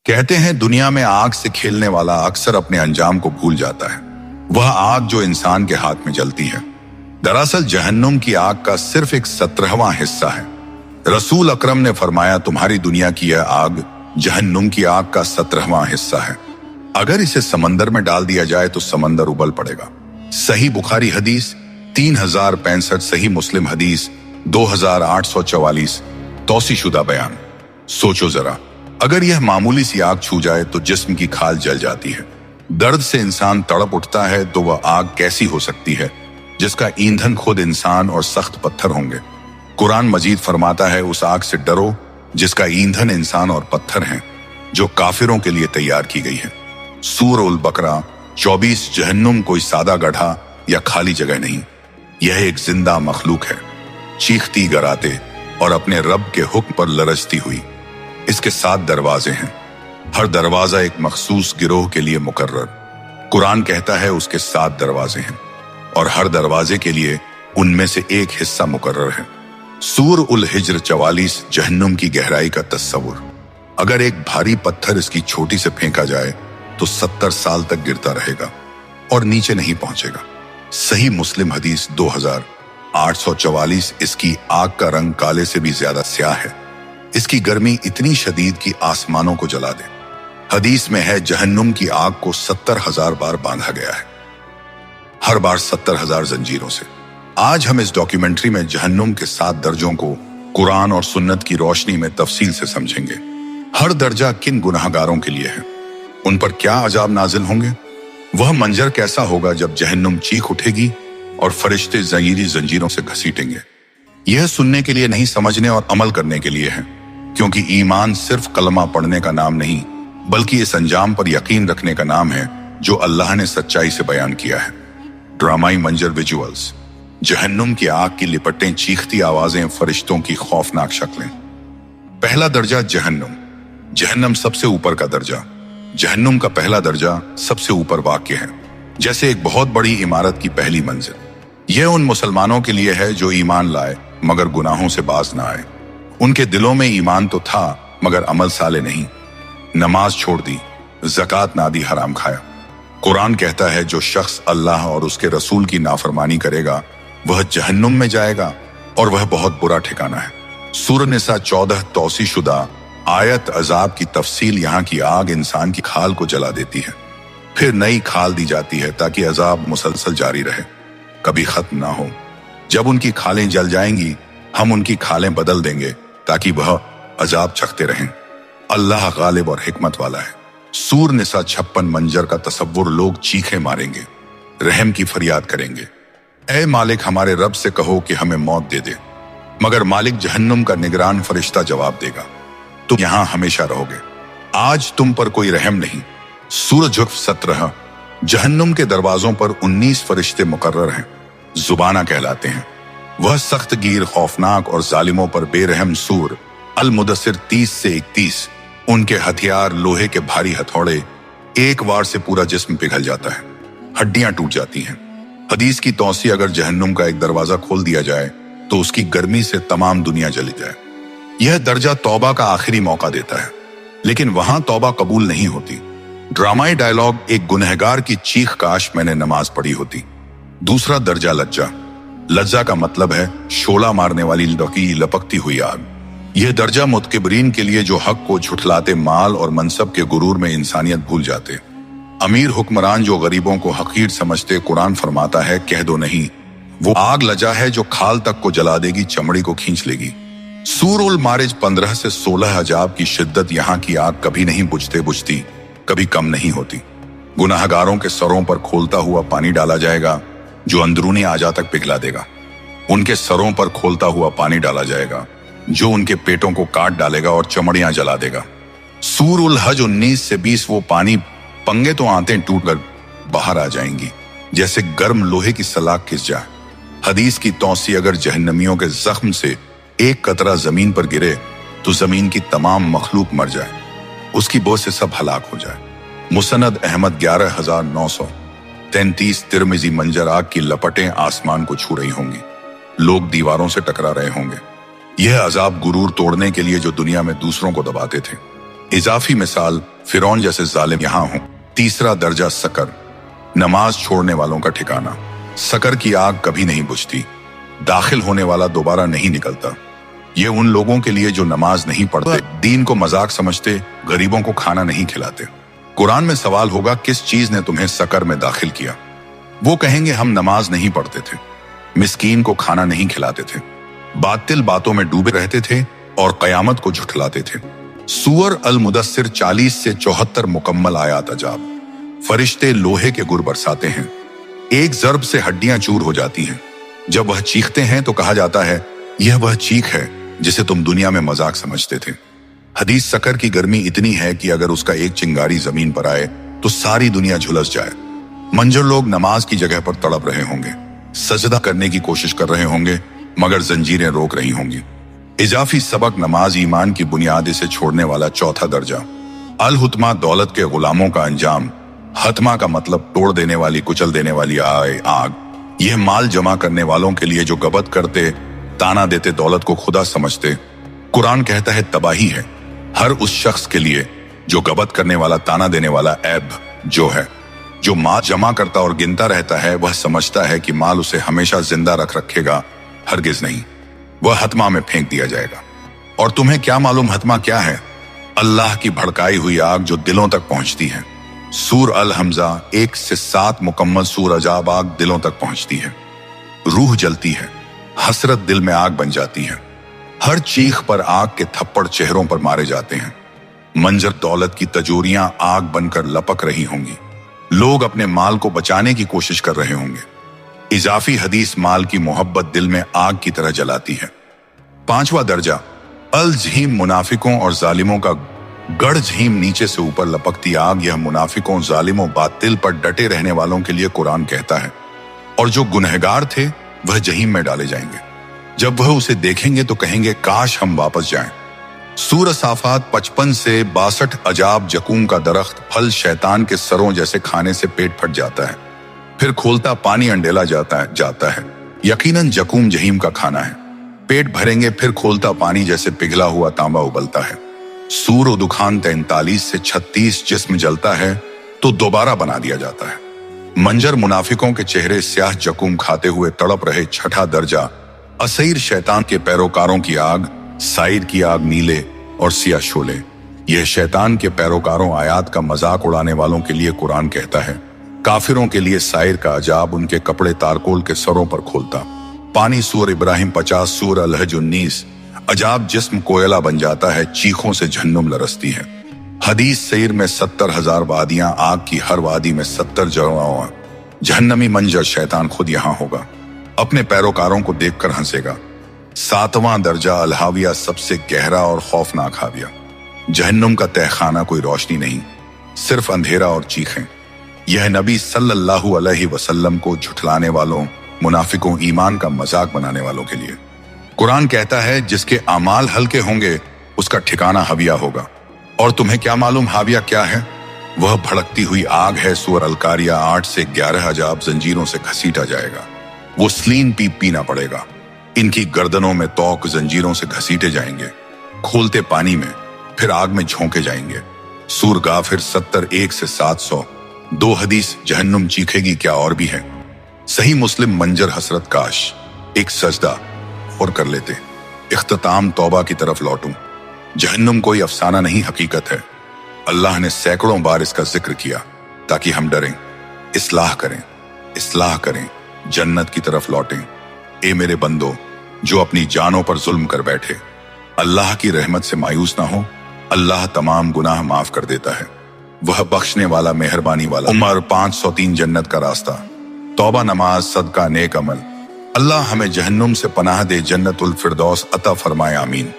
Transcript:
कहते हैं दुनिया में आग से खेलने वाला अक्सर अपने अंजाम को भूल जाता है, वह आग जो इंसान के हाथ में जलती है। दरअसल जहन्नुम की आग का सिर्फ एक 17वां हिस्सा है। रसूल अकरम ने फरमाया, तुम्हारी दुनिया की यह आग जहन्नुम की आग का 17वां हिस्सा है। अगर इसे समंदर में डाल दिया जाए तो समंदर उबल पड़ेगा। सही बुखारी हदीस 3065, सही मुस्लिम हदीस 2844, तौसीशुदा बयान। सोचो जरा, अगर यह मामूली सी आग छू जाए तो जिस्म की खाल जल जाती है, दर्द से इंसान तड़प उठता है, तो वह आग कैसी हो सकती है जिसका ईंधन खुद इंसान और सख्त पत्थर होंगे। कुरान मजीद फरमाता है, उस आग से डरो जिसका ईंधन इंसान और पत्थर हैं, जो काफिरों के लिए तैयार की गई है। सूरह अल बकरा 24। जहन्नुम कोई सादा गड्ढा या खाली जगह नहीं, यह एक जिंदा मखलूक है, चीखती गराते और अपने रब के हुक्म पर लरजती हुई। इसके 7 दरवाजे हैं, हर दरवाजा एक मखसूस गिरोह के लिए मुकर्रर। कुरान कहता है उसके 7 दरवाजे हैं और हर दरवाजे के लिए उनमें से एक हिस्सा मुकर्रर है। सूरह अल हिज्र 44। जहन्नुम की गहराई का तस्वुर। अगर एक भारी पत्थर इसकी छोटी से फेंका जाए तो 70 साल तक गिरता रहेगा और नीचे नहीं पहुंचेगा। सही मुस्लिम हदीस 2844। इसकी आग का रंग काले से भी ज्यादा स्याह है, इसकी गर्मी इतनी शदीद कि आसमानों को जला दे। हदीस में है, जहन्नुम की आग को 70,000 बार बांधा गया है, हर बार 70,000 जंजीरों से। आज हम इस डॉक्यूमेंट्री में जहन्नुम के 7 दर्जों को कुरान और सुन्नत की रोशनी में तफसील से समझेंगे। हर दर्जा किन गुनाहगारों के लिए है, उन पर क्या अजाब नाजिल होंगे, वह मंजर कैसा होगा जब जहन्नुम चीख उठेगी और फरिश्ते जंजीरी जंजीरों से घसीटेंगे। यह सुनने के लिए नहीं, समझने और अमल करने के लिए है, क्योंकि ईमान सिर्फ कलमा पढ़ने का नाम नहीं, बल्कि इस अंजाम पर यकीन रखने का नाम है जो अल्लाह ने सच्चाई से बयान किया है। ड्रामाई मंजर विजुअल्स। जहन्नुम की आग की लिपटें, चीखती आवाजें, फरिश्तों की खौफनाक शक्लें। पहला दर्जा जहन्नुम। जहन्नम सबसे ऊपर का दर्जा। जहन्नुम का पहला दर्जा सबसे ऊपर वाक़ है, जैसे एक बहुत बड़ी इमारत की पहली मंजिल। यह उन मुसलमानों के लिए है जो ईमान लाए मगर गुनाहों से बाज ना आए। उनके दिलों में ईमान तो था मगर अमल साले नहीं, नमाज छोड़ दी, ज़कात ना दी, हराम खाया। कुरान कहता है, जो शख्स अल्लाह और उसके रसूल की नाफरमानी करेगा वह जहन्नुम में जाएगा और वह बहुत बुरा ठिकाना है। सूरह निसा 14। तौसीशुदा आयत। अजाब की तफसील। यहाँ की आग इंसान की खाल को जला देती है, फिर नई खाल दी जाती है ताकि अजाब मुसलसल जारी रहे, कभी खत्म ना हो। जब उनकी खालें जल जाएंगी हम उनकी खालें बदल देंगे ताकि वह अजाब चखते रहें। अल्लाह गालिब और हिकमत वाला है। सूरह निसा 56। मंजर का तसव्वुर। लोग चीखें मारेंगे, रहम की फरियाद करेंगे, ऐ मालिक हमारे रब से कहो कि हमें मौत दे दे। मगर मालिक जहन्नुम का निगरान फरिश्ता जवाब देगा, तुम यहां हमेशा रहोगे, आज तुम पर कोई रहम नहीं। सूरह जुर्फ 17। जहन्नुम के दरवाजों पर 19 फरिश्ते मुकर्रर हैं, जुबाना कहलाते हैं। वह सख्त गिर, खौफनाक और जालिमों पर बेरहम। सूर अल मुदस्सिर 30 से 31। उनके हथियार लोहे के भारी हथौड़े, एक वार से पूरा जिस्म पिघल जाता है, हड्डियां टूट जाती हैं। हदीस की तौसी, अगर जहन्नुम का एक दरवाजा खोल दिया जाए तो उसकी गर्मी से तमाम दुनिया जली जाए। यह दर्जा तौबा का आखिरी मौका देता है, लेकिन वहां तौबा कबूल नहीं होती। ड्रामाई डायलॉग। एक गुनहगार की चीख, काश मैंने नमाज पढ़ी होती। दूसरा दर्जा लज्जा। लज्जा का मतलब है शोला मारने वाली लपकती हुई आग। यह दर्जा मुतकब्रीन के लिए जो हक को झुठलाते, माल और मनसब के गुरूर में इंसानियत भूल जाते, अमीर हुक्मरान जो गरीबों को हकीर समझते। कुरान फरमाता है, कह दो नहीं, वो आग लजा है जो खाल तक को जला देगी, चमड़ी को खींच लेगी। सूरह अल मारिज 15 से 16। अजाब की शिद्दत। यहाँ की आग कभी नहीं बुझती, कभी कम नहीं होती। गुनाहगारों के सरों पर खोलता हुआ पानी डाला जाएगा जो अंदरूनी आजा तक पिघला देगा। उनके सरों पर खोलता हुआ पानी डाला जाएगा जो उनके पेटों को काट डालेगा और चमड़ियां जला देगा। सूरह अल हज 19 से 20। वो पानी पंगे तो आंतें टूटकर बाहर आ जाएंगी, जैसे गर्म लोहे की सलाख खिंच जाए। हदीस की तौसी, अगर जहन्नमियों के जख्म से एक कतरा जमीन पर गिरे तो जमीन की तमाम मखलूक मर जाए, उसकी बोझ से सब हलाक हो जाए। मुसनद अहमद 11,933। तिरमिजी मंजर। आग की लपटें आसमान को छू रही होंगी, लोग दीवारों से टकरा रहे होंगे। यह अजाब गुरूर तोड़ने के लिए जो दुनिया में दूसरों को दबाते थे। इजाफी मिसाल फिरौन जैसे जालिम यहाँ हों। तीसरा दर्जा सकर, नमाज छोड़ने वालों का ठिकाना। सकर की आग कभी नहीं बुझती, दाखिल होने वाला दोबारा नहीं निकलता। ये उन लोगों के लिए जो नमाज नहीं पढ़ते, दीन को मजाक समझते, गरीबों को खाना नहीं खिलाते। कुरान में सवाल होगा, किस चीज ने तुम्हें सकर में दाखिल किया? वो कहेंगे, हम नमाज नहीं पढ़ते थे, मिस्कीन को खाना नहीं खिलाते थे, बातिल बातों में डूबे रहते थे और कयामत को झुठलाते थे। सूअर अल मुदस्सिर 40 से 74 मुकम्मल आयात अजाब। फरिश्ते लोहे के गुर बरसाते हैं, एक ज़र्ब से हड्डियां चूर हो जाती हैं। जब वह चीखते हैं तो कहा जाता है, यह वह चीख है जिसे तुम दुनिया में मजाक समझते थे। हदीस, सकर की गर्मी इतनी है कि अगर उसका एक चिंगारी जमीन पर आए तो सारी दुनिया झुलस जाए। मंजर लोग नमाज की जगह पर तड़प रहे होंगे, सजदा करने की कोशिश कर रहे होंगे, मगर जंजीरें रोक रही होंगी। इजाफी सबक, नमाज ईमान की बुनियाद, इसे छोड़ने वाला चौथा दर्जा। अल हुत्मा, दौलत के गुलामों का अंजाम। हतमा का मतलब तोड़ देने वाली, कुचल देने वाली आग। यह माल जमा करने वालों के लिए जो गबत करते, ताना देते, दौलत को खुदा समझते। कुरान कहता है तबाही है हर उस शख्स के लिए जो गबत करने वाला, ताना देने वाला, ऐब जो है। जो माल जमा करता और गिनता रहता है, वह समझता है कि माल उसे हमेशा जिंदा रखेगा, हरगिज नहीं, वह हतमा में फेंक दिया जाएगा। और तुम्हें क्या मालूम हतमा क्या है? अल्लाह की भड़काई हुई आग जो दिलों तक पहुंचती है। सूर अल हमजा 1 से 7 मुकम्मल सूर अजाब, आग दिलों तक पहुंचती है, रूह जलती है, हसरत दिल में आग बन जाती है। हर चीख पर आग के थप्पड़ चेहरों पर मारे जाते हैं। मंजर, दौलत की तजोरियां आग बनकर लपक रही होंगी। लोग अपने माल को बचाने की कोशिश कर रहे होंगे। इजाफी हदीस, माल की मोहब्बत दिल में आग की तरह जलाती है। पांचवा दर्जा, अल झीम, मुनाफिकों और जालिमों का गढ़ झीम, नीचे से ऊपर लपकती आग। यह मुनाफिकों, जालिमों, बातिल पर डटे रहने वालों के लिए कुरान कहता है। और जो गुनहगार थे वह जहीम में डाले जाएंगे। जब वह उसे देखेंगे तो कहेंगे, काश हम वापस जाएं। सूरह साफात 55 से 62 अजाब। जकूम का दरख्त, फल शैतान के सरों जैसे, खाने से पेट फट जाता है, फिर खोलता पानी अंडेला जाता है। यकीनन जकूम जहीम का खाना है। पेट भरेंगे, फिर खोलता पानी जैसे पिघला हुआ तांबा उबलता है। सूर दुखान 43 से 36। जिस्म जलता है तो दोबारा बना दिया जाता है। मंजर, मुनाफिकों के चेहरे स्याह, जकूम खाते हुए तड़प रहे। छठा दर्जा, असईर, शैतान के पैरोकारों की आग। साइर की आग, नीले और सिया शोले। यह शैतान के पैरोकारों, आयात का मजाक उड़ाने वालों के लिए कुरान कहता है। काफिरों के लिए साइर का अजाब, उनके कपड़े तारकोल के सरों पर खोलता। पानी, सूर इब्राहिम 50, सूर अल-हज 19। अजाब, जिस्म कोयला बन जाता है, चीखों से जहन्नुम लरसती है। हदीस, सईर में 70,000 वादियां, आग की हर वादी में 70 जवां। जहन्नमी मंजर, शैतान खुद यहां होगा, अपने पैरोकारों को देखकर हंसेगा। सातवां दर्जा, अल-हाविया, सबसे गहरा और खौफनाक हाविया। जहन्नुम का तहखाना, कोई रोशनी नहीं, सिर्फ अंधेरा और चीखें। यह नबी सल्लल्लाहु अलैहि वसल्लम को झुठलाने वालों, मुनाफिकों, ईमान का मजाक बनाने वालों के लिए। कुरान कहता है, जिसके अमाल हल्के होंगे उसका ठिकाना हविया होगा। और तुम्हें क्या मालूम हाविया क्या है? वह भड़कती हुई आग है। सूर अल-कारिया 8 से 11 अजाब, जंजीरों से घसीटा जाएगा, वो स्लीन पीना पड़ेगा। इनकी गर्दनों में तौक, जंजीरों से घसीटे जाएंगे, खोलते पानी में, फिर आग में झोंके जाएंगे। सूर गाफिर 70 1 से 700। 2 हदीस, जहन्नुम चीखेगी, क्या और भी है। सही मुस्लिम, मंजर, हसरत, काश एक सजदा और कर लेते। इख्तिताम, तौबा की तरफ लौटूं। जहन्नुम कोई अफसाना नहीं, हकीकत है। अल्लाह ने सैकड़ों बार इसका जिक्र किया ताकि हम डरें, इस्लाह करें, जन्नत की तरफ लौटें। ए मेरे बंदो जो अपनी जानों पर जुल्म कर बैठे, अल्लाह की रहमत से मायूस ना हो। अल्लाह तमाम गुनाह माफ कर देता है, वह बख्शने वाला, मेहरबानी वाला। उमर 503, जन्नत का रास्ता। तौबा, नमाज, सदका, नेक अमल। अल्लाह हमें जहन्नुम से पनाह दे, जन्नतुल फिरदौस अता फरमाए, आमीन।